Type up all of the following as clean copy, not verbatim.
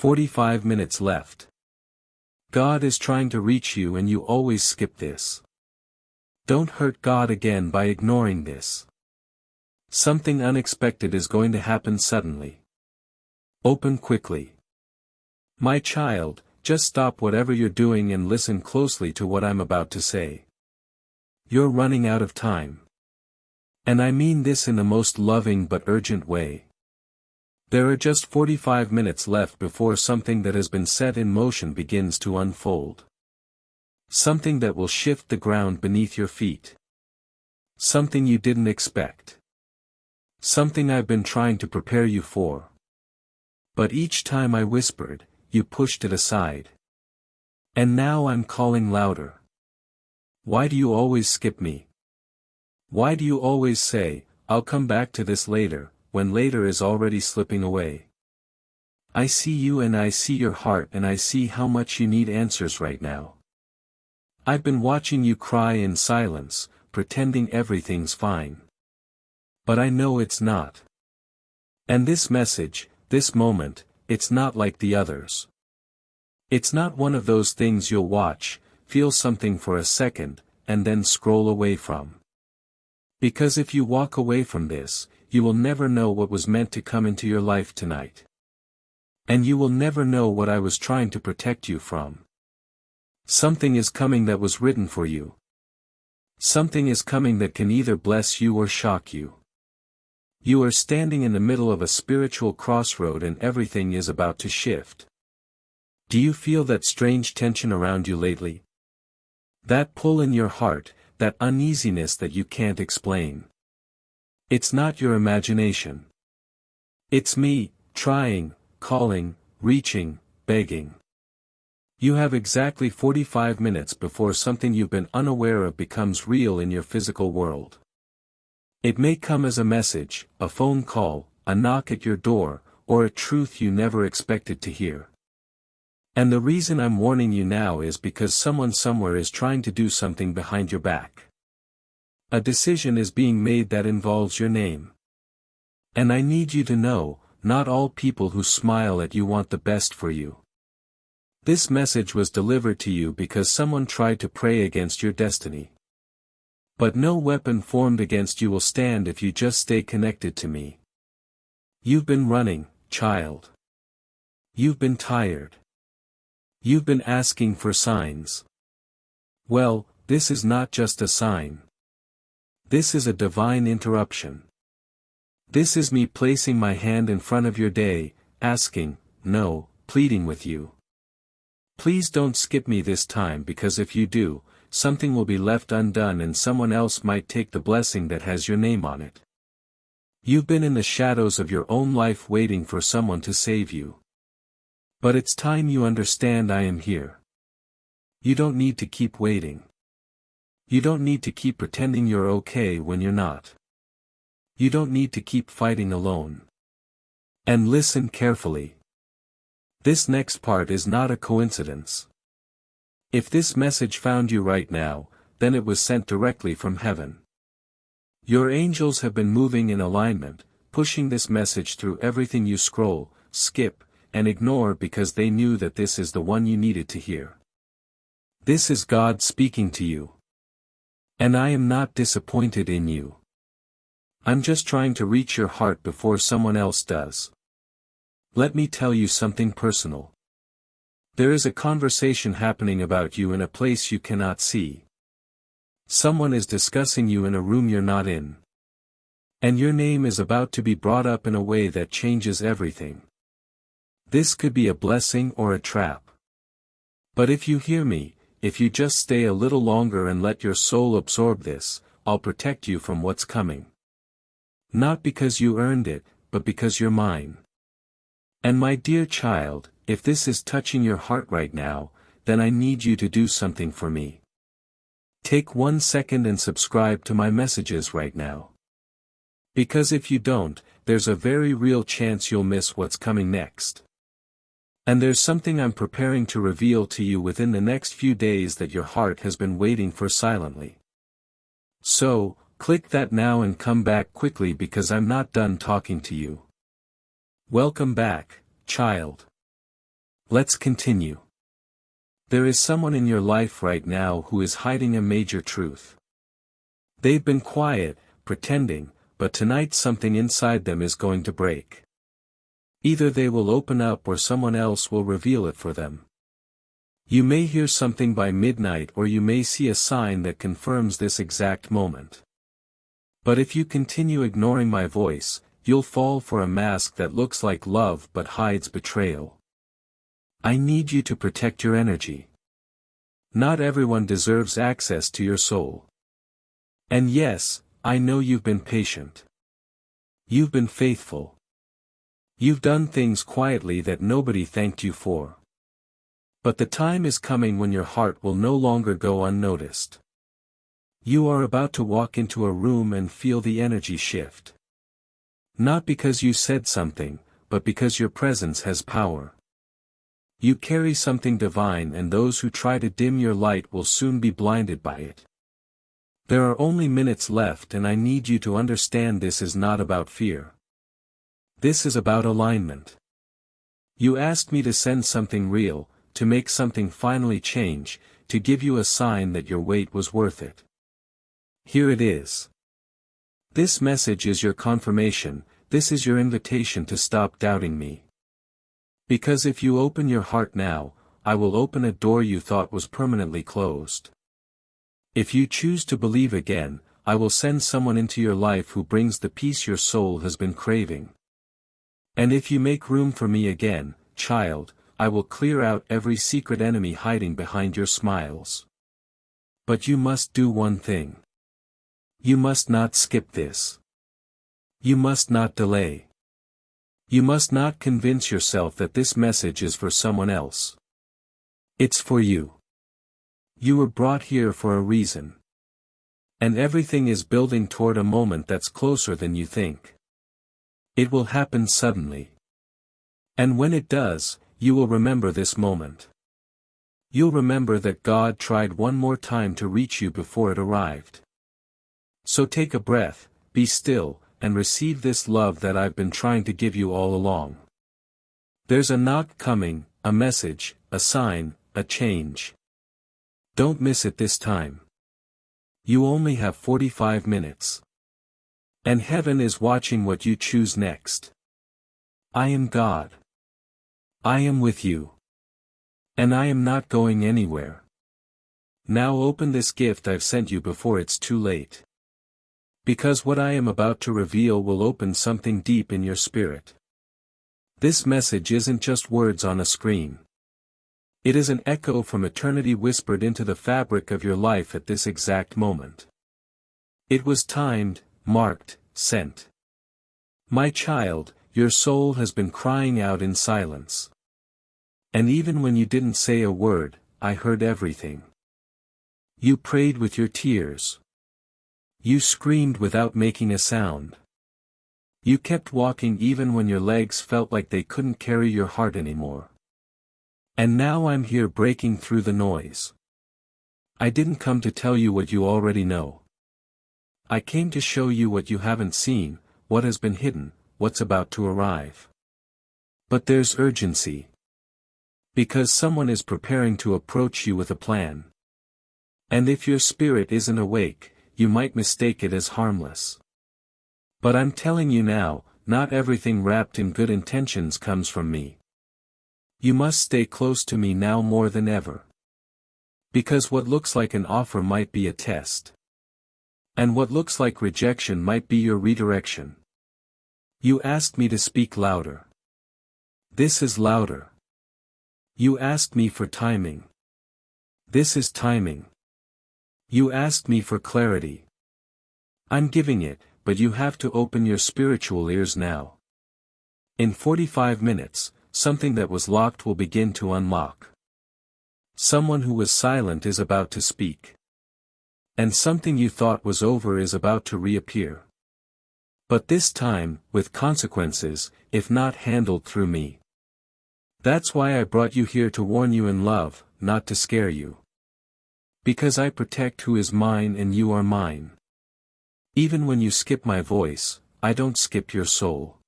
45 minutes left. God is trying to reach you and you always skip this. Don't hurt God again by ignoring this. Something unexpected is going to happen suddenly. Open quickly. My child, just stop whatever you're doing and listen closely to what I'm about to say. You're running out of time. And I mean this in the most loving but urgent way. There are just 45 minutes left before something that has been set in motion begins to unfold. Something that will shift the ground beneath your feet. Something you didn't expect. Something I've been trying to prepare you for. But each time I whispered, you pushed it aside. And now I'm calling louder. Why do you always skip me? Why do you always say, I'll come back to this later, when later is already slipping away? I see you and I see your heart and I see how much you need answers right now. I've been watching you cry in silence, pretending everything's fine. But I know it's not. And this message, this moment, it's not like the others. It's not one of those things you'll watch, feel something for a second, and then scroll away from. Because if you walk away from this, you will never know what was meant to come into your life tonight. And you will never know what I was trying to protect you from. Something is coming that was written for you. Something is coming that can either bless you or shock you. You are standing in the middle of a spiritual crossroad and everything is about to shift. Do you feel that strange tension around you lately? That pull in your heart, that uneasiness that you can't explain. It's not your imagination. It's me, trying, calling, reaching, begging. You have exactly 45 minutes before something you've been unaware of becomes real in your physical world. It may come as a message, a phone call, a knock at your door, or a truth you never expected to hear. And the reason I'm warning you now is because someone somewhere is trying to do something behind your back. A decision is being made that involves your name. And I need you to know, not all people who smile at you want the best for you. This message was delivered to you because someone tried to pray against your destiny. But no weapon formed against you will stand if you just stay connected to me. You've been running, child. You've been tired. You've been asking for signs. Well, this is not just a sign. This is a divine interruption. This is me placing my hand in front of your day, asking, no, pleading with you. Please don't skip me this time because if you do, something will be left undone and someone else might take the blessing that has your name on it. You've been in the shadows of your own life waiting for someone to save you. But it's time you understand I am here. You don't need to keep waiting. You don't need to keep pretending you're okay when you're not. You don't need to keep fighting alone. And listen carefully. This next part is not a coincidence. If this message found you right now, then it was sent directly from heaven. Your angels have been moving in alignment, pushing this message through everything you scroll, skip, and ignore because they knew that this is the one you needed to hear. This is God speaking to you. And I am not disappointed in you. I'm just trying to reach your heart before someone else does. Let me tell you something personal. There is a conversation happening about you in a place you cannot see. Someone is discussing you in a room you're not in. And your name is about to be brought up in a way that changes everything. This could be a blessing or a trap. But if you hear me, if you just stay a little longer and let your soul absorb this, I'll protect you from what's coming. Not because you earned it, but because you're mine. And my dear child, if this is touching your heart right now, then I need you to do something for me. Take 1 second and subscribe to my messages right now. Because if you don't, there's a very real chance you'll miss what's coming next. And there's something I'm preparing to reveal to you within the next few days that your heart has been waiting for silently. So, click that now and come back quickly because I'm not done talking to you. Welcome back, child. Let's continue. There is someone in your life right now who is hiding a major truth. They've been quiet, pretending, but tonight something inside them is going to break. Either they will open up or someone else will reveal it for them. You may hear something by midnight or you may see a sign that confirms this exact moment. But if you continue ignoring my voice, you'll fall for a mask that looks like love but hides betrayal. I need you to protect your energy. Not everyone deserves access to your soul. And yes, I know you've been patient. You've been faithful. You've done things quietly that nobody thanked you for. But the time is coming when your heart will no longer go unnoticed. You are about to walk into a room and feel the energy shift. Not because you said something, but because your presence has power. You carry something divine and those who try to dim your light will soon be blinded by it. There are only minutes left and I need you to understand this is not about fear. This is about alignment. You asked me to send something real, to make something finally change, to give you a sign that your wait was worth it. Here it is. This message is your confirmation, this is your invitation to stop doubting me. Because if you open your heart now, I will open a door you thought was permanently closed. If you choose to believe again, I will send someone into your life who brings the peace your soul has been craving. And if you make room for me again, child, I will clear out every secret enemy hiding behind your smiles. But you must do one thing. You must not skip this. You must not delay. You must not convince yourself that this message is for someone else. It's for you. You were brought here for a reason. And everything is building toward a moment that's closer than you think. It will happen suddenly. And when it does, you will remember this moment. You'll remember that God tried one more time to reach you before it arrived. So take a breath, be still, and receive this love that I've been trying to give you all along. There's a knock coming, a message, a sign, a change. Don't miss it this time. You only have 45 minutes. And heaven is watching what you choose next. I am God. I am with you. And I am not going anywhere. Now open this gift I've sent you before it's too late. Because what I am about to reveal will open something deep in your spirit. This message isn't just words on a screen. It is an echo from eternity whispered into the fabric of your life at this exact moment. It was timed, marked, sent. My child, your soul has been crying out in silence. And even when you didn't say a word, I heard everything. You prayed with your tears. You screamed without making a sound. You kept walking even when your legs felt like they couldn't carry your heart anymore. And now I'm here breaking through the noise. I didn't come to tell you what you already know. I came to show you what you haven't seen, what has been hidden, what's about to arrive. But there's urgency. Because someone is preparing to approach you with a plan. And if your spirit isn't awake, you might mistake it as harmless. But I'm telling you now, not everything wrapped in good intentions comes from me. You must stay close to me now more than ever. Because what looks like an offer might be a test. And what looks like rejection might be your redirection. You asked me to speak louder. This is louder. You asked me for timing. This is timing. You asked me for clarity. I'm giving it, but you have to open your spiritual ears now. In 45 minutes, something that was locked will begin to unlock. Someone who was silent is about to speak. And something you thought was over is about to reappear. But this time, with consequences, if not handled through me. That's why I brought you here to warn you in love, not to scare you. Because I protect who is mine and you are mine. Even when you skip my voice, I don't skip your soul.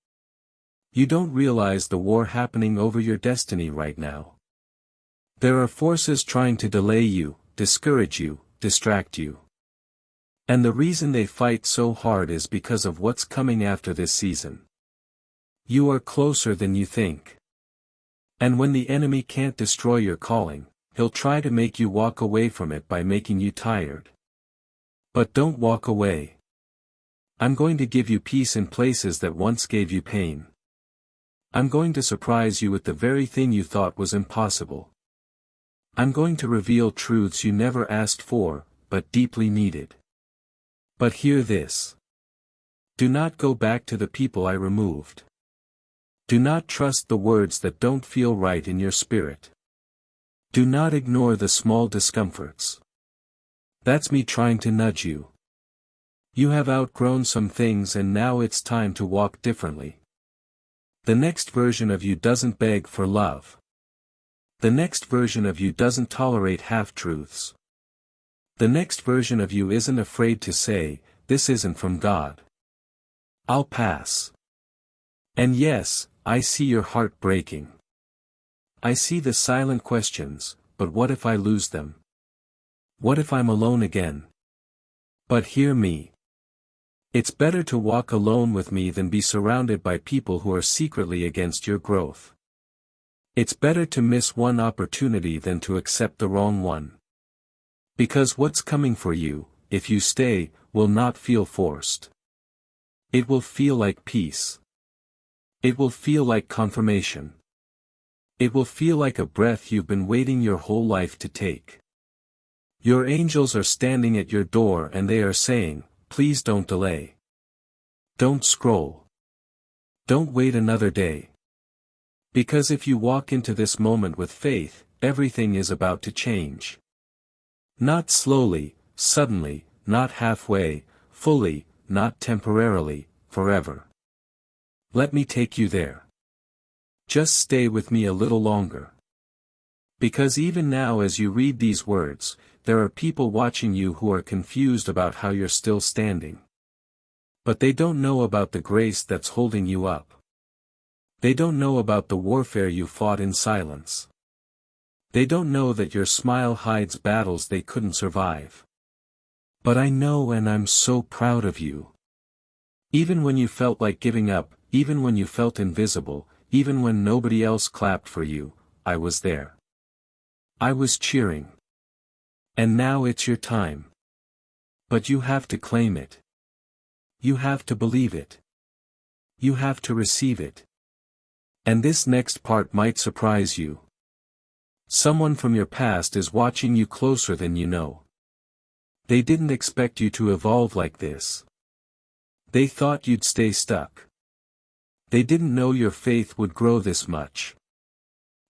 You don't realize the war happening over your destiny right now. There are forces trying to delay you, discourage you, distract you. And the reason they fight so hard is because of what's coming after this season. You are closer than you think. And when the enemy can't destroy your calling, he'll try to make you walk away from it by making you tired. But don't walk away. I'm going to give you peace in places that once gave you pain. I'm going to surprise you with the very thing you thought was impossible. I'm going to reveal truths you never asked for, but deeply needed. But hear this. Do not go back to the people I removed. Do not trust the words that don't feel right in your spirit. Do not ignore the small discomforts. That's me trying to nudge you. You have outgrown some things and now it's time to walk differently. The next version of you doesn't beg for love. The next version of you doesn't tolerate half-truths. The next version of you isn't afraid to say, "This isn't from God. I'll pass." And yes, I see your heart breaking. I see the silent questions, but what if I lose them? What if I'm alone again? But hear me. It's better to walk alone with me than be surrounded by people who are secretly against your growth. It's better to miss one opportunity than to accept the wrong one. Because what's coming for you, if you stay, will not feel forced. It will feel like peace. It will feel like confirmation. It will feel like a breath you've been waiting your whole life to take. Your angels are standing at your door and they are saying, "Please don't delay. Don't scroll. Don't wait another day." Because if you walk into this moment with faith, everything is about to change. Not slowly, suddenly, not halfway, fully, not temporarily, forever. Let me take you there. Just stay with me a little longer. Because even now as you read these words, there are people watching you who are confused about how you're still standing. But they don't know about the grace that's holding you up. They don't know about the warfare you fought in silence. They don't know that your smile hides battles they couldn't survive. But I know, and I'm so proud of you. Even when you felt like giving up, even when you felt invisible, even when nobody else clapped for you, I was there. I was cheering. And now it's your time. But you have to claim it. You have to believe it. You have to receive it. And this next part might surprise you. Someone from your past is watching you closer than you know. They didn't expect you to evolve like this. They thought you'd stay stuck. They didn't know your faith would grow this much.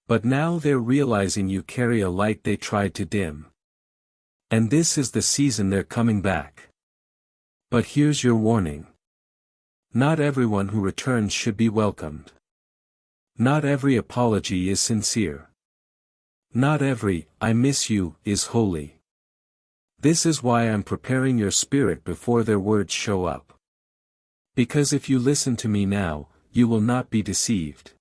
But now they're realizing you carry a light they tried to dim. And this is the season they're coming back. But here's your warning. Not everyone who returns should be welcomed. Not every apology is sincere. Not every, "I miss you," is holy. This is why I'm preparing your spirit before their words show up. Because if you listen to me now, you will not be deceived.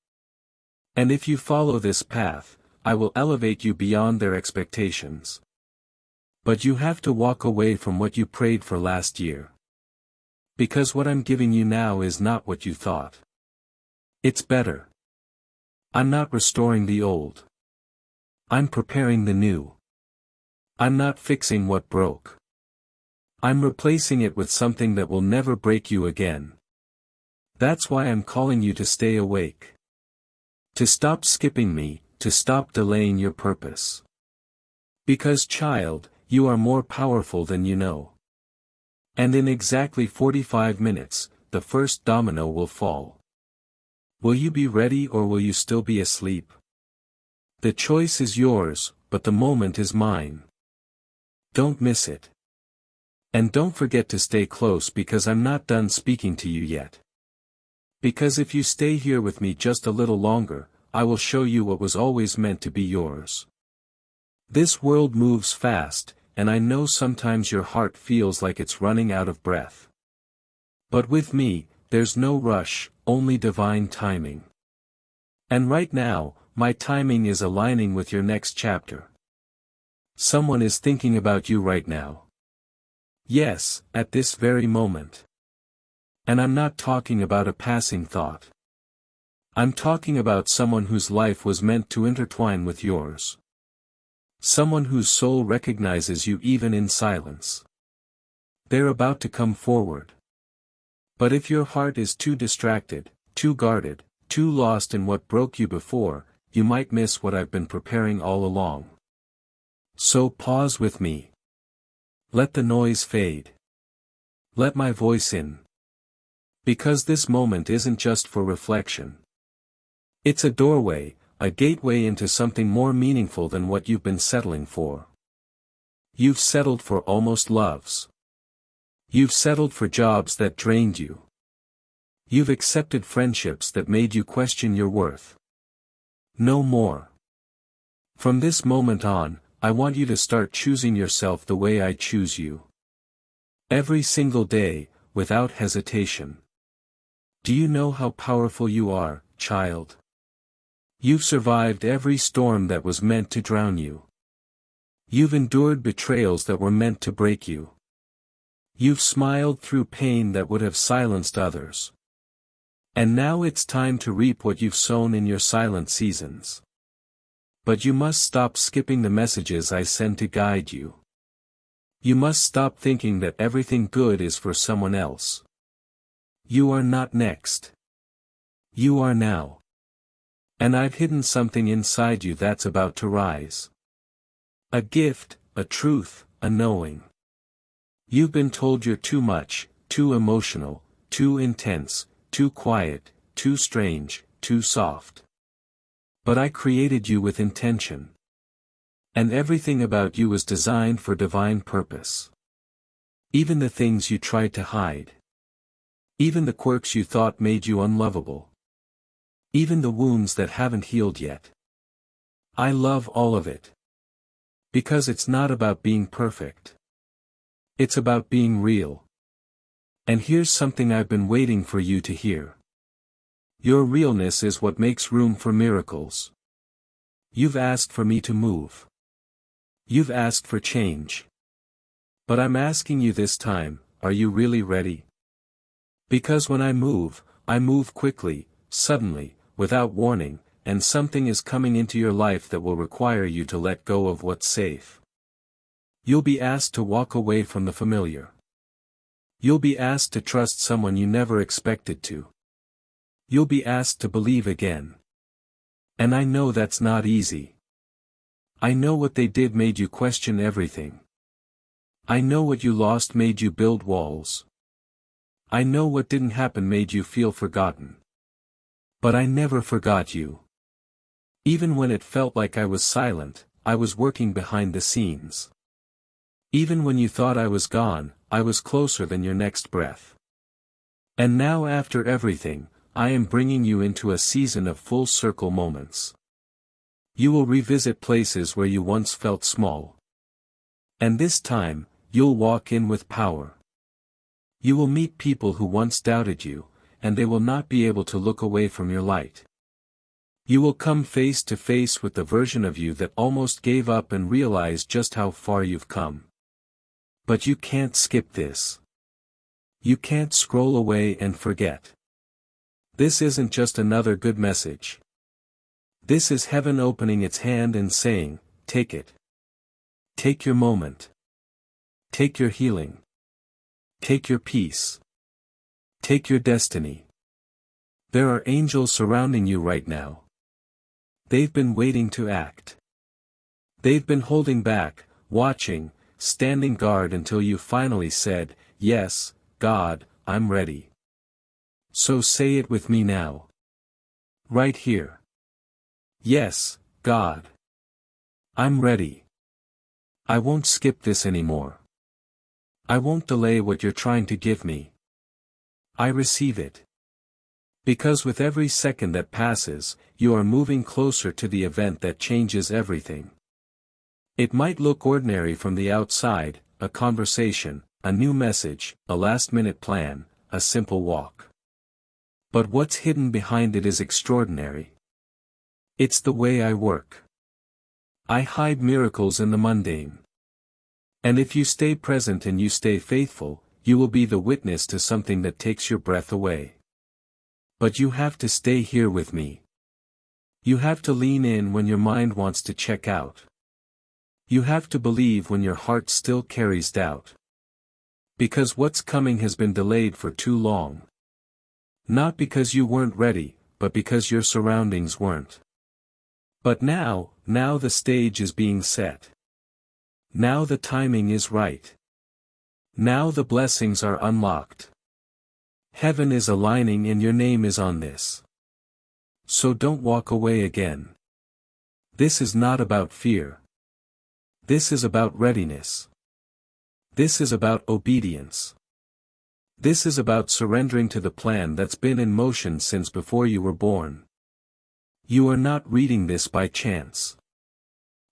And if you follow this path, I will elevate you beyond their expectations. But you have to walk away from what you prayed for last year. Because what I'm giving you now is not what you thought. It's better. I'm not restoring the old. I'm preparing the new. I'm not fixing what broke. I'm replacing it with something that will never break you again. That's why I'm calling you to stay awake. To stop skipping me, to stop delaying your purpose. Because, child, you are more powerful than you know. And in exactly 45 minutes, the first domino will fall. Will you be ready or will you still be asleep? The choice is yours, but the moment is mine. Don't miss it. And don't forget to stay close because I'm not done speaking to you yet. Because if you stay here with me just a little longer, I will show you what was always meant to be yours. This world moves fast, and I know sometimes your heart feels like it's running out of breath. But with me, there's no rush, only divine timing. And right now, my timing is aligning with your next chapter. Someone is thinking about you right now. Yes, at this very moment. And I'm not talking about a passing thought. I'm talking about someone whose life was meant to intertwine with yours. Someone whose soul recognizes you even in silence. They're about to come forward. But if your heart is too distracted, too guarded, too lost in what broke you before, you might miss what I've been preparing all along. So pause with me. Let the noise fade. Let my voice in. Because this moment isn't just for reflection. It's a doorway, a gateway into something more meaningful than what you've been settling for. You've settled for almost loves. You've settled for jobs that drained you. You've accepted friendships that made you question your worth. No more. From this moment on, I want you to start choosing yourself the way I choose you. Every single day, without hesitation. Do you know how powerful you are, child? You've survived every storm that was meant to drown you. You've endured betrayals that were meant to break you. You've smiled through pain that would have silenced others. And now it's time to reap what you've sown in your silent seasons. But you must stop skipping the messages I send to guide you. You must stop thinking that everything good is for someone else. You are not next. You are now. And I've hidden something inside you that's about to rise. A gift, a truth, a knowing. You've been told you're too much, too emotional, too intense, too quiet, too strange, too soft. But I created you with intention. And everything about you was designed for divine purpose. Even the things you tried to hide. Even the quirks you thought made you unlovable. Even the wounds that haven't healed yet. I love all of it. Because it's not about being perfect. It's about being real. And here's something I've been waiting for you to hear. Your realness is what makes room for miracles. You've asked for me to move. You've asked for change. But I'm asking you this time, are you really ready? Because when I move quickly, suddenly, without warning, and something is coming into your life that will require you to let go of what's safe. You'll be asked to walk away from the familiar. You'll be asked to trust someone you never expected to. You'll be asked to believe again. And I know that's not easy. I know what they did made you question everything. I know what you lost made you build walls. I know what didn't happen made you feel forgotten. But I never forgot you. Even when it felt like I was silent, I was working behind the scenes. Even when you thought I was gone, I was closer than your next breath. And now after everything, I am bringing you into a season of full circle moments. You will revisit places where you once felt small. And this time, you'll walk in with power. You will meet people who once doubted you, and they will not be able to look away from your light. You will come face to face with the version of you that almost gave up and realize just how far you've come. But you can't skip this. You can't scroll away and forget. This isn't just another good message. This is heaven opening its hand and saying, take it. Take your moment. Take your healing. Take your peace. Take your destiny. There are angels surrounding you right now. They've been waiting to act. They've been holding back, watching, standing guard until you finally said, yes, God, I'm ready. So say it with me now. Right here. Yes, God. I'm ready. I won't skip this anymore. I won't delay what you're trying to give me. I receive it. Because with every second that passes, you are moving closer to the event that changes everything. It might look ordinary from the outside, a conversation, a new message, a last-minute plan, a simple walk. But what's hidden behind it is extraordinary. It's the way I work. I hide miracles in the mundane. And if you stay present and you stay faithful, you will be the witness to something that takes your breath away. But you have to stay here with me. You have to lean in when your mind wants to check out. You have to believe when your heart still carries doubt. Because what's coming has been delayed for too long. Not because you weren't ready, but because your surroundings weren't. But now the stage is being set. Now the timing is right. Now the blessings are unlocked. Heaven is aligning and your name is on this. So don't walk away again. This is not about fear. This is about readiness. This is about obedience. This is about surrendering to the plan that's been in motion since before you were born. You are not reading this by chance.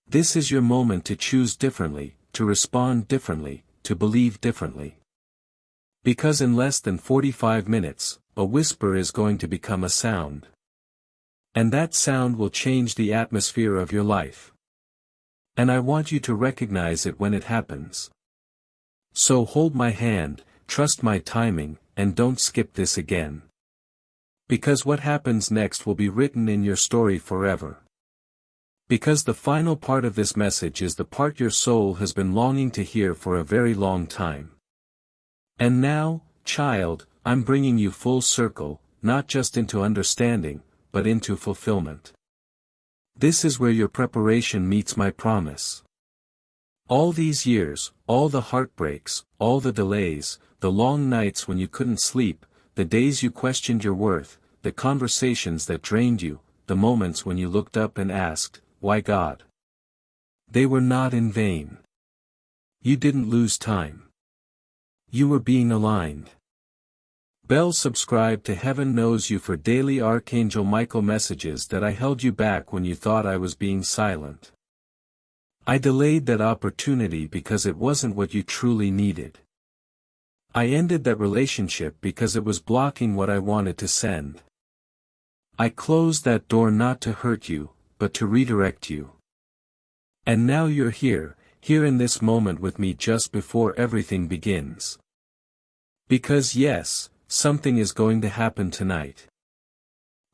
This is your moment to choose differently, to respond differently, to believe differently. Because in less than 45 minutes, a whisper is going to become a sound. And that sound will change the atmosphere of your life. And I want you to recognize it when it happens. So hold my hand, trust my timing, and don't skip this again. Because what happens next will be written in your story forever. Because the final part of this message is the part your soul has been longing to hear for a very long time. And now, child, I'm bringing you full circle, not just into understanding, but into fulfillment. This is where your preparation meets my promise. All these years, all the heartbreaks, all the delays, the long nights when you couldn't sleep, the days you questioned your worth, the conversations that drained you, the moments when you looked up and asked, "Why God?" They were not in vain. You didn't lose time. You were being aligned. Subscribe to Heaven Knows You for daily Archangel Michael messages that I held you back when you thought I was being silent. I delayed that opportunity because it wasn't what you truly needed. I ended that relationship because it was blocking what I wanted to send. I closed that door not to hurt you, but to redirect you. And now you're here in this moment with me just before everything begins. Because yes, something is going to happen tonight.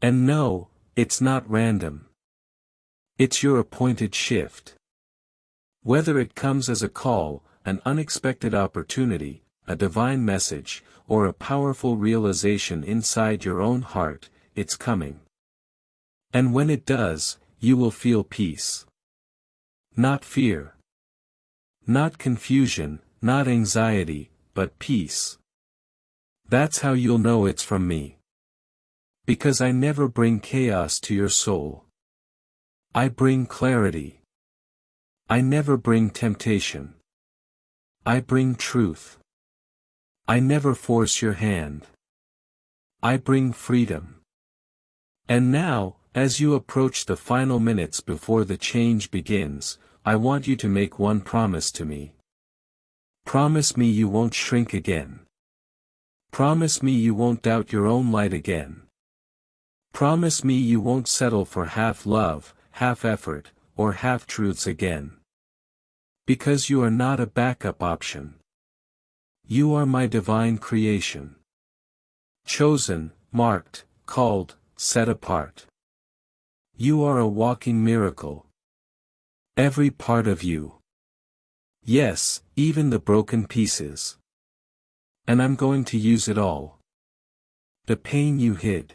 And no, it's not random. It's your appointed shift. Whether it comes as a call, an unexpected opportunity, a divine message, or a powerful realization inside your own heart, it's coming. And when it does, you will feel peace. Not fear. Not confusion, not anxiety, but peace. That's how you'll know it's from me. Because I never bring chaos to your soul. I bring clarity. I never bring temptation. I bring truth. I never force your hand. I bring freedom. And now, as you approach the final minutes before the change begins, I want you to make one promise to me. Promise me you won't shrink again. Promise me you won't doubt your own light again. Promise me you won't settle for half love, half effort, or half truths again. Because you are not a backup option. You are my divine creation. Chosen, marked, called, set apart. You are a walking miracle. Every part of you. Yes, even the broken pieces. And I'm going to use it all. The pain you hid.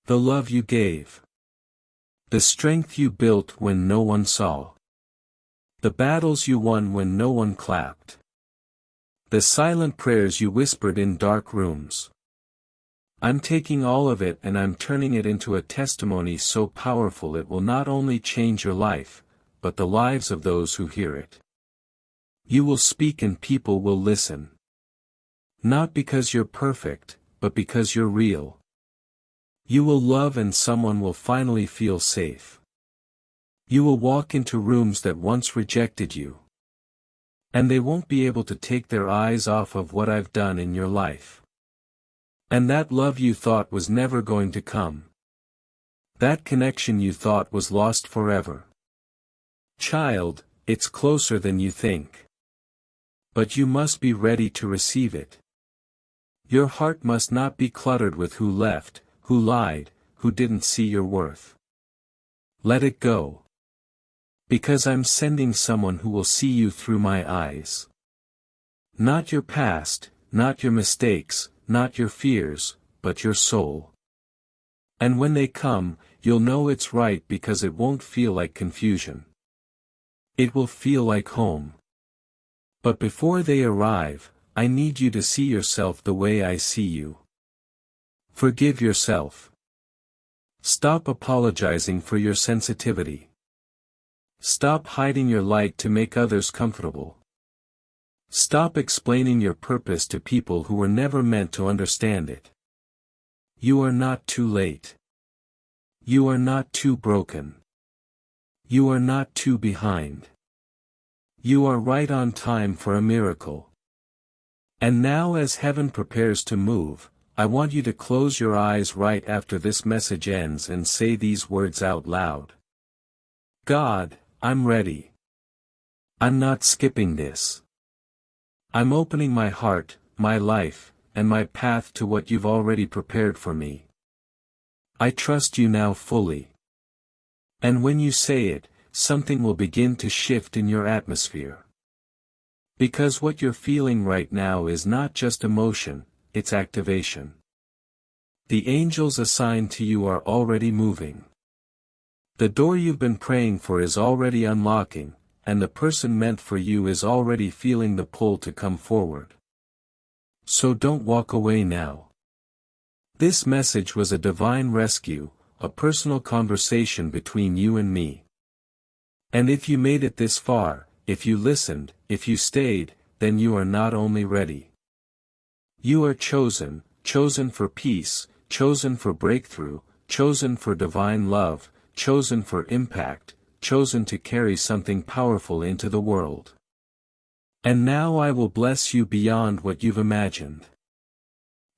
The love you gave. The strength you built when no one saw. The battles you won when no one clapped. The silent prayers you whispered in dark rooms. I'm taking all of it and I'm turning it into a testimony so powerful it will not only change your life, but the lives of those who hear it. You will speak and people will listen. Not because you're perfect, but because you're real. You will love and someone will finally feel safe. You will walk into rooms that once rejected you. And they won't be able to take their eyes off of what I've done in your life. And that love you thought was never going to come. That connection you thought was lost forever. Child, it's closer than you think. But you must be ready to receive it. Your heart must not be cluttered with who left, who lied, who didn't see your worth. Let it go. Because I'm sending someone who will see you through my eyes. Not your past, not your mistakes, not your fears, but your soul. And when they come, you'll know it's right because it won't feel like confusion. It will feel like home. But before they arrive, I need you to see yourself the way I see you. Forgive yourself. Stop apologizing for your sensitivity. Stop hiding your light to make others comfortable. Stop explaining your purpose to people who were never meant to understand it. You are not too late. You are not too broken. You are not too behind. You are right on time for a miracle. And now, as heaven prepares to move, I want you to close your eyes right after this message ends and say these words out loud. God, I'm ready. I'm not skipping this. I'm opening my heart, my life, and my path to what you've already prepared for me. I trust you now fully. And when you say it, something will begin to shift in your atmosphere. Because what you're feeling right now is not just emotion, it's activation. The angels assigned to you are already moving. The door you've been praying for is already unlocking, and the person meant for you is already feeling the pull to come forward. So don't walk away now. This message was a divine rescue, a personal conversation between you and me. And if you made it this far, if you listened, if you stayed, then you are not only ready. You are chosen, chosen for peace, chosen for breakthrough, chosen for divine love, chosen for impact, chosen to carry something powerful into the world. And now I will bless you beyond what you've imagined.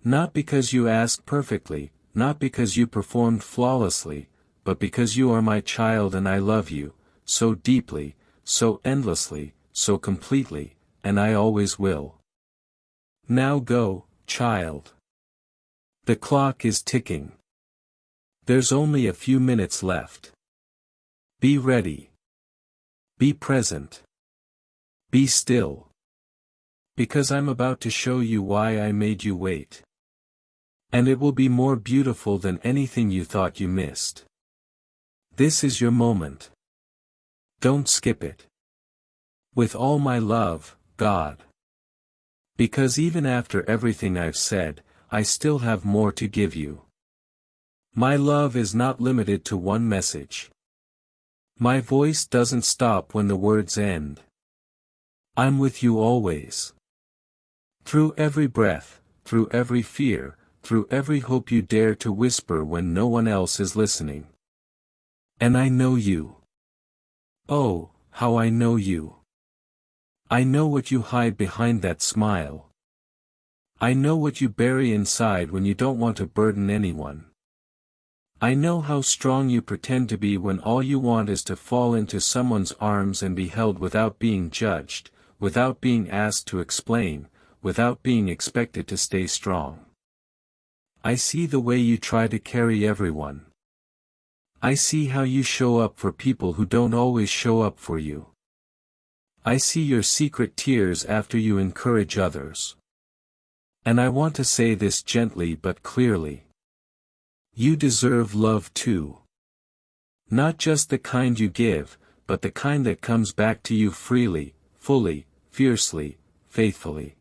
Not because you asked perfectly, not because you performed flawlessly, but because you are my child and I love you, so deeply, so endlessly, so completely, and I always will. Now go, child. The clock is ticking. There's only a few minutes left. Be ready. Be present. Be still. Because I'm about to show you why I made you wait. And it will be more beautiful than anything you thought you missed. This is your moment. Don't skip it. With all my love, God. Because even after everything I've said, I still have more to give you. My love is not limited to one message. My voice doesn't stop when the words end. I'm with you always. Through every breath, through every fear, through every hope you dare to whisper when no one else is listening. And I know you. Oh, how I know you. I know what you hide behind that smile. I know what you bury inside when you don't want to burden anyone. I know how strong you pretend to be when all you want is to fall into someone's arms and be held without being judged, without being asked to explain, without being expected to stay strong. I see the way you try to carry everyone. I see how you show up for people who don't always show up for you. I see your secret tears after you encourage others. And I want to say this gently but clearly. You deserve love too. Not just the kind you give, but the kind that comes back to you freely, fully, fiercely, faithfully.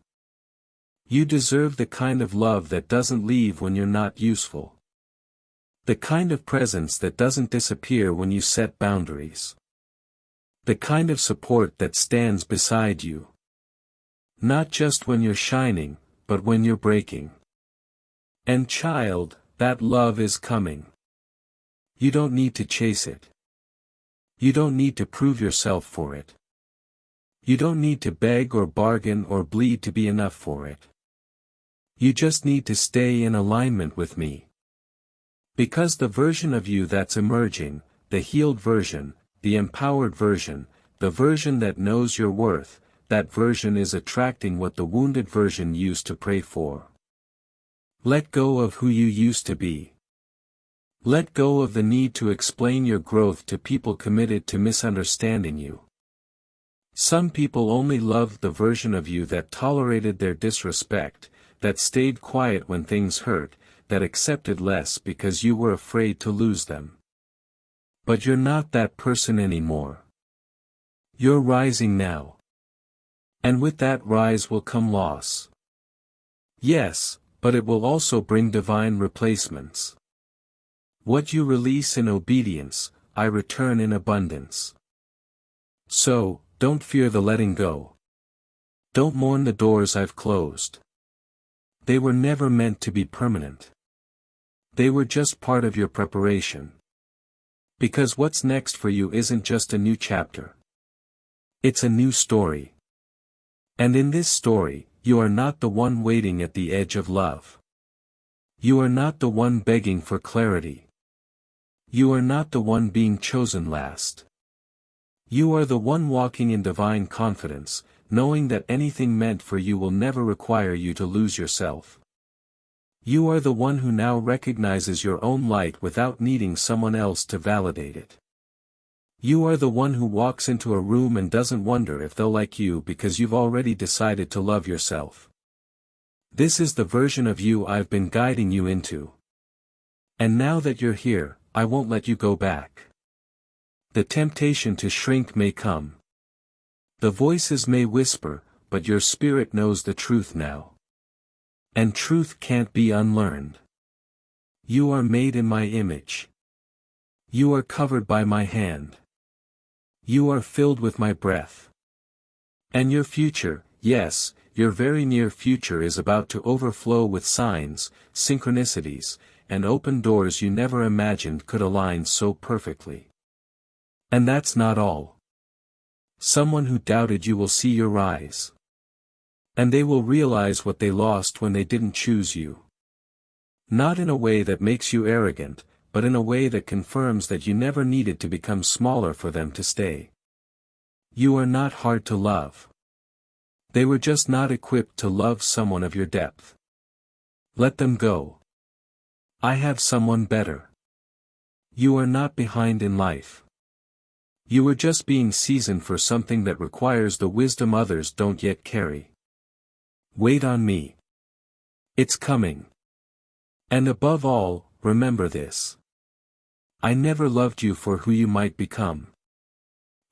You deserve the kind of love that doesn't leave when you're not useful. The kind of presence that doesn't disappear when you set boundaries. The kind of support that stands beside you. Not just when you're shining, but when you're breaking. And child, that love is coming. You don't need to chase it. You don't need to prove yourself for it. You don't need to beg or bargain or bleed to be enough for it. You just need to stay in alignment with me. Because the version of you that's emerging, the healed version, the empowered version, the version that knows your worth, that version is attracting what the wounded version used to pray for. Let go of who you used to be. Let go of the need to explain your growth to people committed to misunderstanding you. Some people only loved the version of you that tolerated their disrespect, that stayed quiet when things hurt, that accepted less because you were afraid to lose them. But you're not that person anymore. You're rising now. And with that rise will come loss. Yes, but it will also bring divine replacements. What you release in obedience, I return in abundance. So, don't fear the letting go. Don't mourn the doors I've closed. They were never meant to be permanent. They were just part of your preparation. Because what's next for you isn't just a new chapter. It's a new story. And in this story, you are not the one waiting at the edge of love. You are not the one begging for clarity. You are not the one being chosen last. You are the one walking in divine confidence, knowing that anything meant for you will never require you to lose yourself. You are the one who now recognizes your own light without needing someone else to validate it. You are the one who walks into a room and doesn't wonder if they'll like you because you've already decided to love yourself. This is the version of you I've been guiding you into. And now that you're here, I won't let you go back. The temptation to shrink may come. The voices may whisper, but your spirit knows the truth now. And truth can't be unlearned. You are made in my image. You are covered by my hand. You are filled with my breath. And your future, yes, your very near future is about to overflow with signs, synchronicities, and open doors you never imagined could align so perfectly. And that's not all. Someone who doubted you will see your rise. And they will realize what they lost when they didn't choose you. Not in a way that makes you arrogant, but in a way that confirms that you never needed to become smaller for them to stay. You are not hard to love. They were just not equipped to love someone of your depth. Let them go. I have someone better. You are not behind in life. You are just being seasoned for something that requires the wisdom others don't yet carry. Wait on me. It's coming. And above all, remember this. I never loved you for who you might become.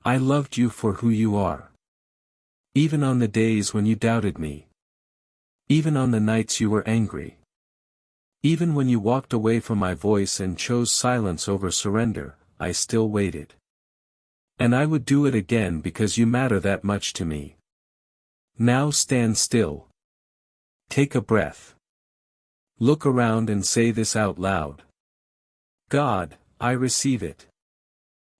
I loved you for who you are. Even on the days when you doubted me. Even on the nights you were angry. Even when you walked away from my voice and chose silence over surrender, I still waited. And I would do it again because you matter that much to me. Now stand still. Take a breath. Look around and say this out loud. God, I receive it.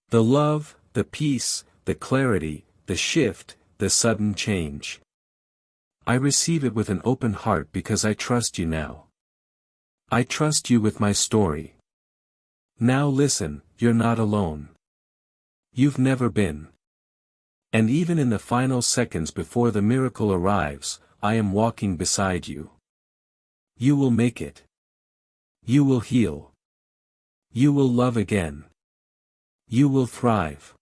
The love, the peace, the clarity, the shift, the sudden change. I receive it with an open heart because I trust you now. I trust you with my story. Now listen, you're not alone. You've never been. And even in the final seconds before the miracle arrives, I am walking beside you. You will make it. You will heal. You will love again. You will thrive.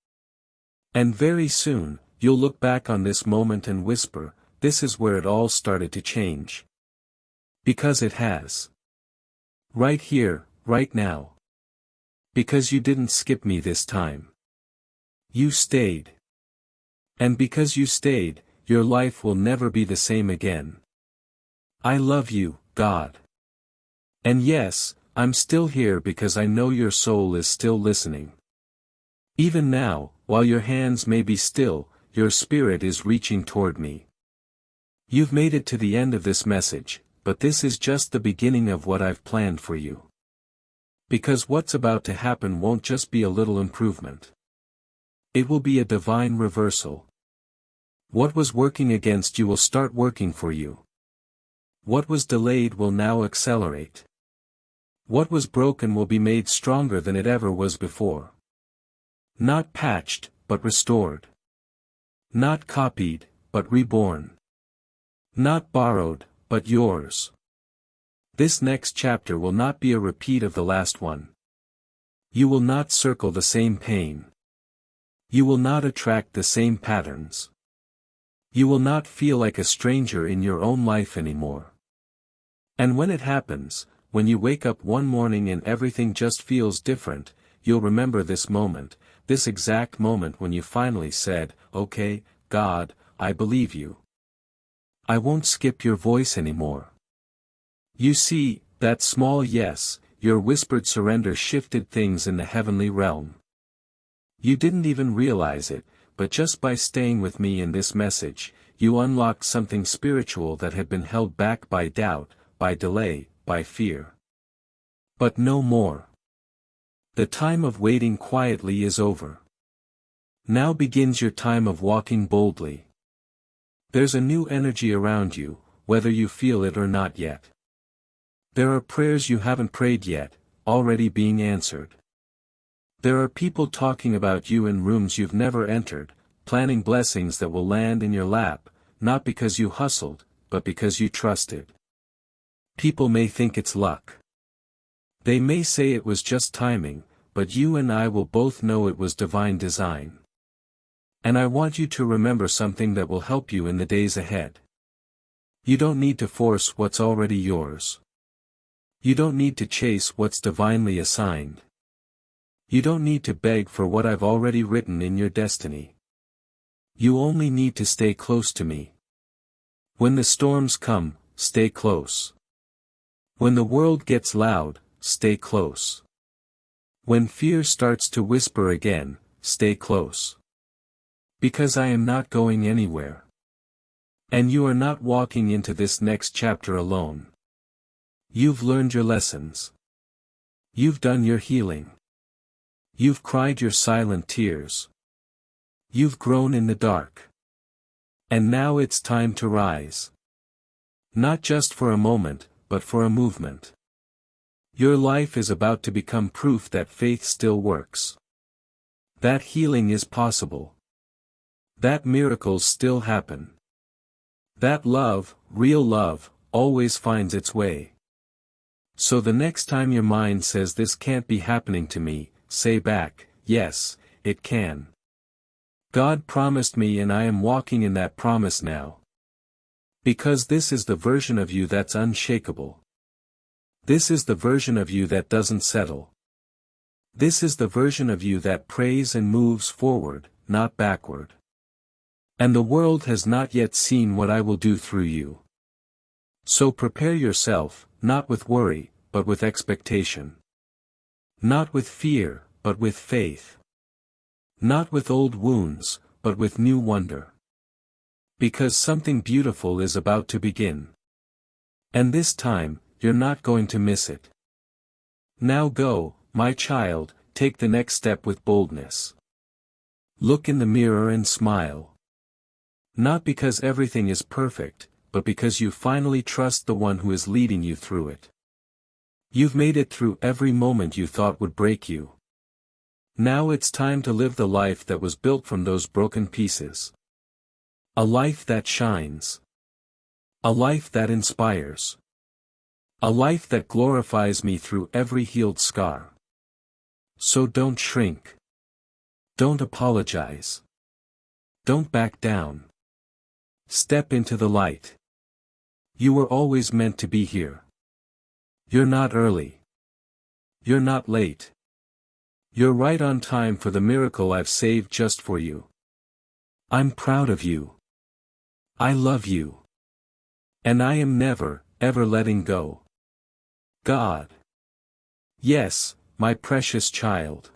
And very soon, you'll look back on this moment and whisper, this is where it all started to change. Because it has. Right here, right now. Because you didn't skip me this time. You stayed. And because you stayed, your life will never be the same again. I love you, God. And yes, I'm still here because I know your soul is still listening. Even now, while your hands may be still, your spirit is reaching toward me. You've made it to the end of this message, but this is just the beginning of what I've planned for you. Because what's about to happen won't just be a little improvement. It will be a divine reversal. What was working against you will start working for you. What was delayed will now accelerate. What was broken will be made stronger than it ever was before. Not patched, but restored. Not copied, but reborn. Not borrowed, but yours. This next chapter will not be a repeat of the last one. You will not circle the same pain. You will not attract the same patterns. You will not feel like a stranger in your own life anymore. And when it happens, when you wake up one morning and everything just feels different, you'll remember this moment, this exact moment when you finally said, "Okay, God, I believe you. I won't skip your voice anymore." You see, that small yes, your whispered surrender shifted things in the heavenly realm. You didn't even realize it, but just by staying with me in this message, you unlocked something spiritual that had been held back by doubt, by delay, by fear. But no more. The time of waiting quietly is over. Now begins your time of walking boldly. There's a new energy around you, whether you feel it or not yet. There are prayers you haven't prayed yet, already being answered. There are people talking about you in rooms you've never entered, planning blessings that will land in your lap, not because you hustled, but because you trusted. People may think it's luck. They may say it was just timing, but you and I will both know it was divine design. And I want you to remember something that will help you in the days ahead. You don't need to force what's already yours. You don't need to chase what's divinely assigned. You don't need to beg for what I've already written in your destiny. You only need to stay close to me. When the storms come, stay close. When the world gets loud, stay close. When fear starts to whisper again, stay close. Because I am not going anywhere. And you are not walking into this next chapter alone. You've learned your lessons. You've done your healing. You've cried your silent tears. You've grown in the dark. And now it's time to rise. Not just for a moment, but for a movement. Your life is about to become proof that faith still works. That healing is possible. That miracles still happen. That love, real love, always finds its way. So the next time your mind says this can't be happening to me, say back, yes, it can. God promised me and I am walking in that promise now. Because this is the version of you that's unshakable. This is the version of you that doesn't settle. This is the version of you that prays and moves forward, not backward. And the world has not yet seen what I will do through you. So prepare yourself, not with worry, but with expectation. Not with fear, but with faith. Not with old wounds, but with new wonder. Because something beautiful is about to begin. And this time, you're not going to miss it. Now go, my child, take the next step with boldness. Look in the mirror and smile. Not because everything is perfect, but because you finally trust the one who is leading you through it. You've made it through every moment you thought would break you. Now it's time to live the life that was built from those broken pieces. A life that shines. A life that inspires. A life that glorifies me through every healed scar. So don't shrink. Don't apologize. Don't back down. Step into the light. You were always meant to be here. You're not early. You're not late. You're right on time for the miracle I've saved just for you. I'm proud of you. I love you. And I am never, ever letting go. God. Yes, my precious child.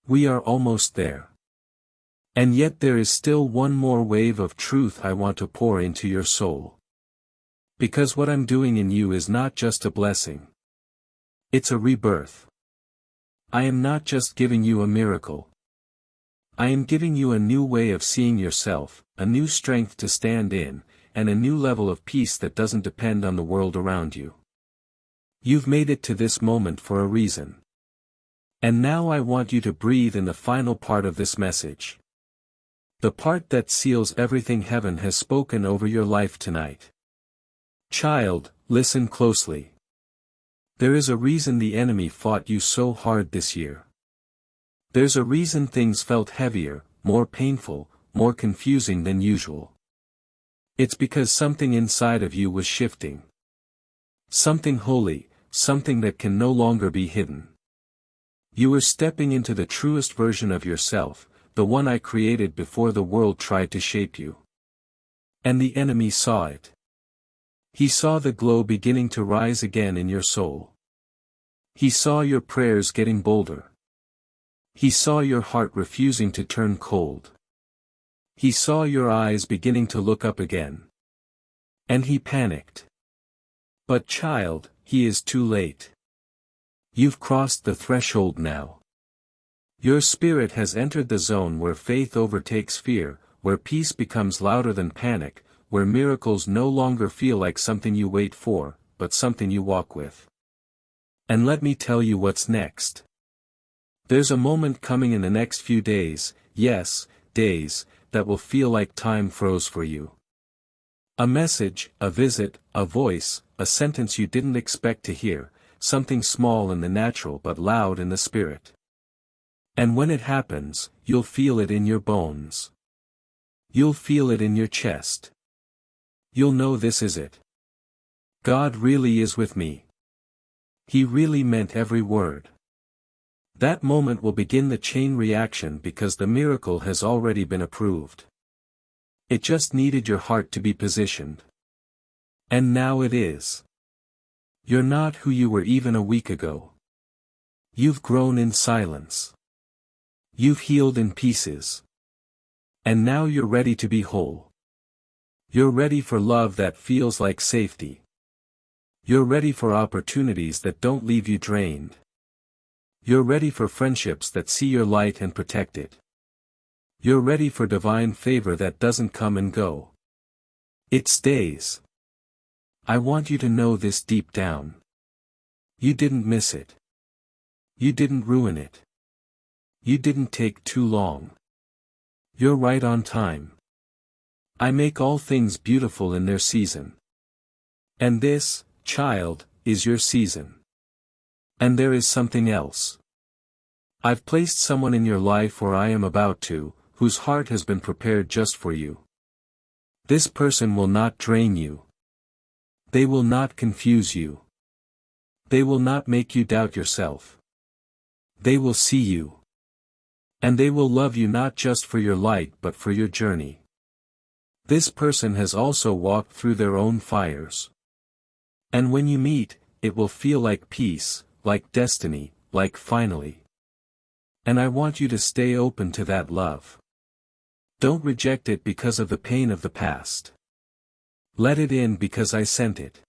We are almost there. And yet there is still one more wave of truth I want to pour into your soul. Because what I'm doing in you is not just a blessing. It's a rebirth. I am not just giving you a miracle. I am giving you a new way of seeing yourself, a new strength to stand in, and a new level of peace that doesn't depend on the world around you. You've made it to this moment for a reason. And now I want you to breathe in the final part of this message. The part that seals everything heaven has spoken over your life tonight. Child, listen closely. There is a reason the enemy fought you so hard this year. There's a reason things felt heavier, more painful, more confusing than usual. It's because something inside of you was shifting. Something holy, something that can no longer be hidden. You were stepping into the truest version of yourself, the one I created before the world tried to shape you. And the enemy saw it. He saw the glow beginning to rise again in your soul. He saw your prayers getting bolder. He saw your heart refusing to turn cold. He saw your eyes beginning to look up again. And he panicked. But child, he is too late. You've crossed the threshold now. Your spirit has entered the zone where faith overtakes fear, where peace becomes louder than panic, where miracles no longer feel like something you wait for, but something you walk with. And let me tell you what's next. There's a moment coming in the next few days, yes, days, that will feel like time froze for you. A message, a visit, a voice, a sentence you didn't expect to hear, something small in the natural but loud in the spirit. And when it happens, you'll feel it in your bones. You'll feel it in your chest. You'll know this is it. God really is with me. He really meant every word. That moment will begin the chain reaction because the miracle has already been approved. It just needed your heart to be positioned. And now it is. You're not who you were even a week ago. You've grown in silence. You've healed in pieces. And now you're ready to be whole. You're ready for love that feels like safety. You're ready for opportunities that don't leave you drained. You're ready for friendships that see your light and protect it. You're ready for divine favor that doesn't come and go. It stays. I want you to know this deep down. You didn't miss it. You didn't ruin it. You didn't take too long. You're right on time. I make all things beautiful in their season. And this, child, is your season. And there is something else. I've placed someone in your life, or I am about to, whose heart has been prepared just for you. This person will not drain you. They will not confuse you. They will not make you doubt yourself. They will see you. And they will love you not just for your light but for your journey. This person has also walked through their own fires. And when you meet, it will feel like peace, like destiny, like finally. And I want you to stay open to that love. Don't reject it because of the pain of the past. Let it in because I sent it.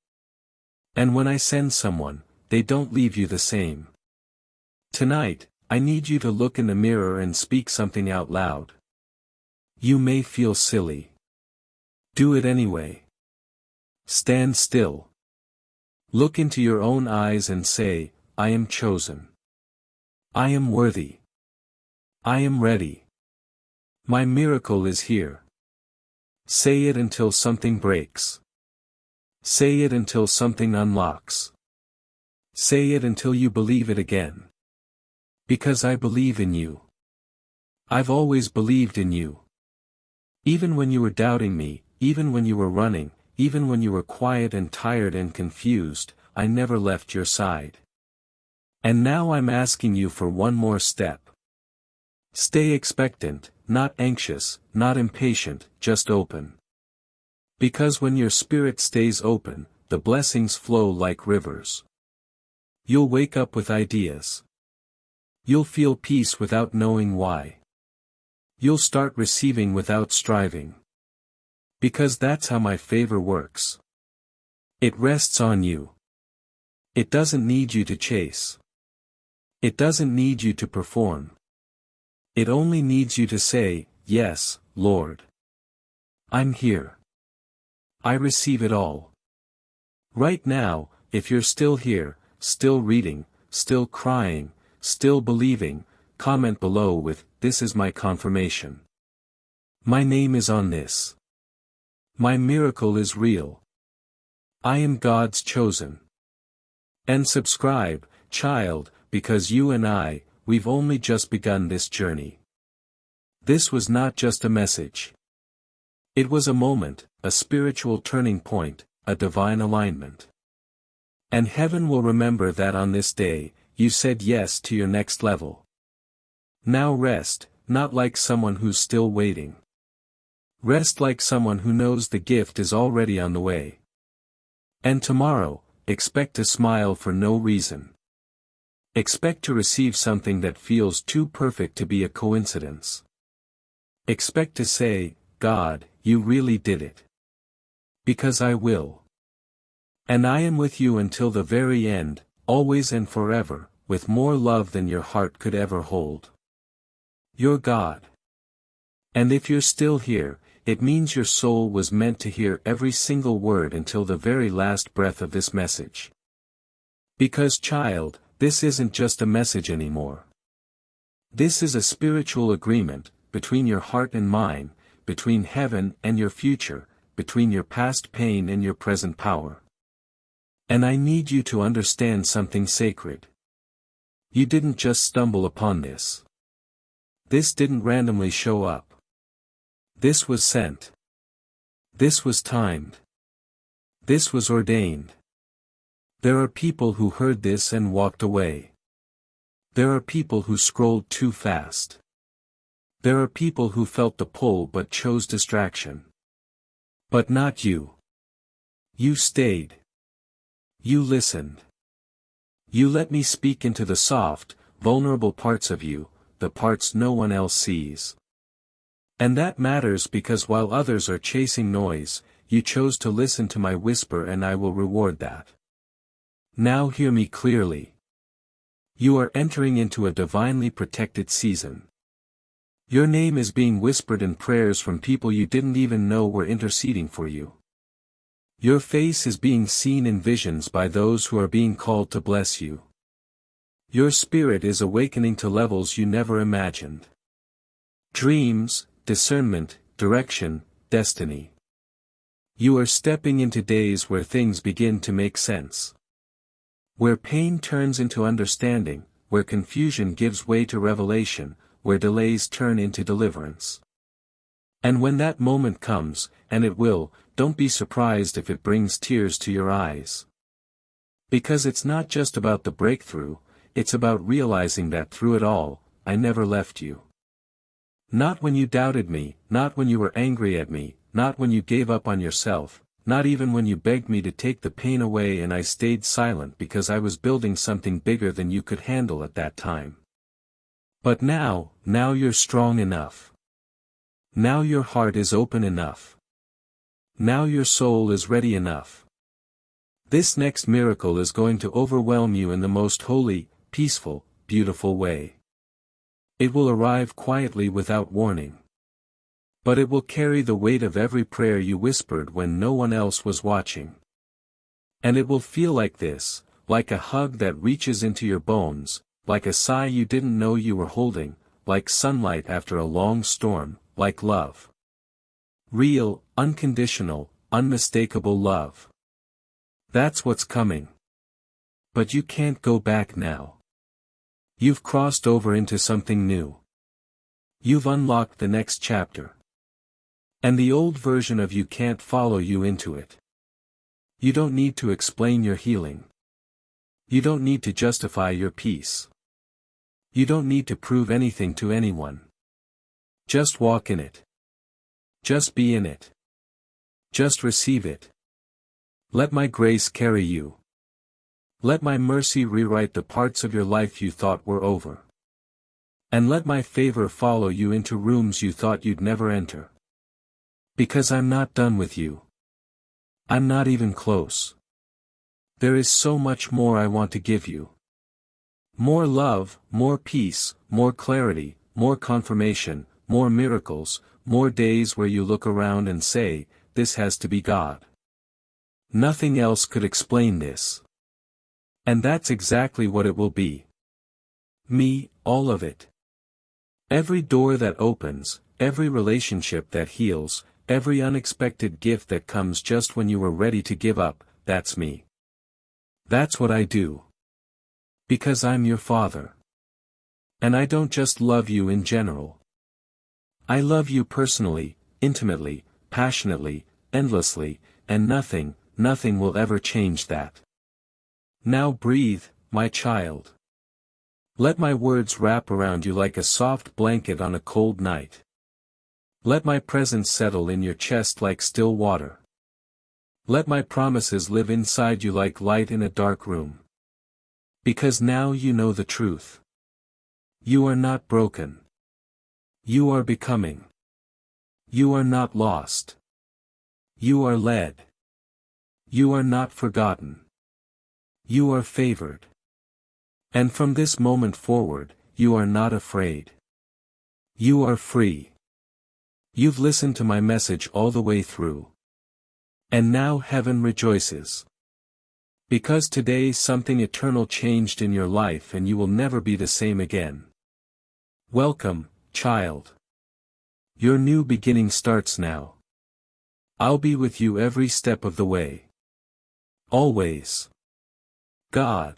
And when I send someone, they don't leave you the same. Tonight, I need you to look in the mirror and speak something out loud. You may feel silly. Do it anyway. Stand still. Look into your own eyes and say, I am chosen. I am worthy. I am ready. My miracle is here. Say it until something breaks. Say it until something unlocks. Say it until you believe it again. Because I believe in you. I've always believed in you. Even when you were doubting me, even when you were running, even when you were quiet and tired and confused, I never left your side. And now I'm asking you for one more step. Stay expectant, not anxious, not impatient, just open. Because when your spirit stays open, the blessings flow like rivers. You'll wake up with ideas. You'll feel peace without knowing why. You'll start receiving without striving. Because that's how my favor works. It rests on you. It doesn't need you to chase. It doesn't need you to perform. It only needs you to say, yes, Lord. I'm here. I receive it all. Right now, if you're still here, still reading, still crying, still believing, comment below with, "This is my confirmation. My name is on this. My miracle is real. I am God's chosen." And subscribe, child, because you and we've only just begun this journey. This was not just a message. It was a moment, a spiritual turning point, a divine alignment. And heaven will remember that on this day, you said yes to your next level. Now rest, not like someone who's still waiting. Rest like someone who knows the gift is already on the way. And tomorrow, expect to smile for no reason. Expect to receive something that feels too perfect to be a coincidence. Expect to say, "God, you really did it." Because I will. And I am with you until the very end, always and forever, with more love than your heart could ever hold. You're God. And if you're still here, it means your soul was meant to hear every single word until the very last breath of this message. Because child, this isn't just a message anymore. This is a spiritual agreement, between your heart and mine, between heaven and your future, between your past pain and your present power. And I need you to understand something sacred. You didn't just stumble upon this. This didn't randomly show up. This was sent. This was timed. This was ordained. There are people who heard this and walked away. There are people who scrolled too fast. There are people who felt the pull but chose distraction. But not you. You stayed. You listened. You let me speak into the soft, vulnerable parts of you, the parts no one else sees. And that matters because while others are chasing noise, you chose to listen to my whisper, and I will reward that. Now hear me clearly. You are entering into a divinely protected season. Your name is being whispered in prayers from people you didn't even know were interceding for you. Your face is being seen in visions by those who are being called to bless you. Your spirit is awakening to levels you never imagined. Dreams, discernment, direction, destiny. You are stepping into days where things begin to make sense. Where pain turns into understanding, where confusion gives way to revelation, where delays turn into deliverance. And when that moment comes, and it will, don't be surprised if it brings tears to your eyes. Because it's not just about the breakthrough, it's about realizing that through it all, I never left you. Not when you doubted me, not when you were angry at me, not when you gave up on yourself, not even when you begged me to take the pain away, and I stayed silent because I was building something bigger than you could handle at that time. But now you're strong enough. Now your heart is open enough. Now your soul is ready enough. This next miracle is going to overwhelm you in the most holy, peaceful, beautiful way. It will arrive quietly without warning. But it will carry the weight of every prayer you whispered when no one else was watching. And it will feel like this, like a hug that reaches into your bones, like a sigh you didn't know you were holding, like sunlight after a long storm, like love. Real, unconditional, unmistakable love. That's what's coming. But you can't go back now. You've crossed over into something new. You've unlocked the next chapter. And the old version of you can't follow you into it. You don't need to explain your healing. You don't need to justify your peace. You don't need to prove anything to anyone. Just walk in it. Just be in it. Just receive it. Let my grace carry you. Let my mercy rewrite the parts of your life you thought were over. And let my favor follow you into rooms you thought you'd never enter. Because I'm not done with you. I'm not even close. There is so much more I want to give you. More love, more peace, more clarity, more confirmation, more miracles, more days where you look around and say, "This has to be God." Nothing else could explain this. And that's exactly what it will be. Me, all of it. Every door that opens, every relationship that heals, every unexpected gift that comes just when you were ready to give up, that's me. That's what I do. Because I'm your Father. And I don't just love you in general. I love you personally, intimately, passionately, endlessly, and nothing will ever change that. Now breathe, my child. Let my words wrap around you like a soft blanket on a cold night. Let my presence settle in your chest like still water. Let my promises live inside you like light in a dark room. Because now you know the truth. You are not broken. You are becoming. You are not lost. You are led. You are not forgotten. You are favored. And from this moment forward, you are not afraid. You are free. You've listened to my message all the way through. And now heaven rejoices. Because today something eternal changed in your life and you will never be the same again. Welcome, child. Your new beginning starts now. I'll be with you every step of the way. Always. God.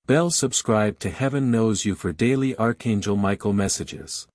Bell subscribe to Heaven Knows You for daily Archangel Michael messages.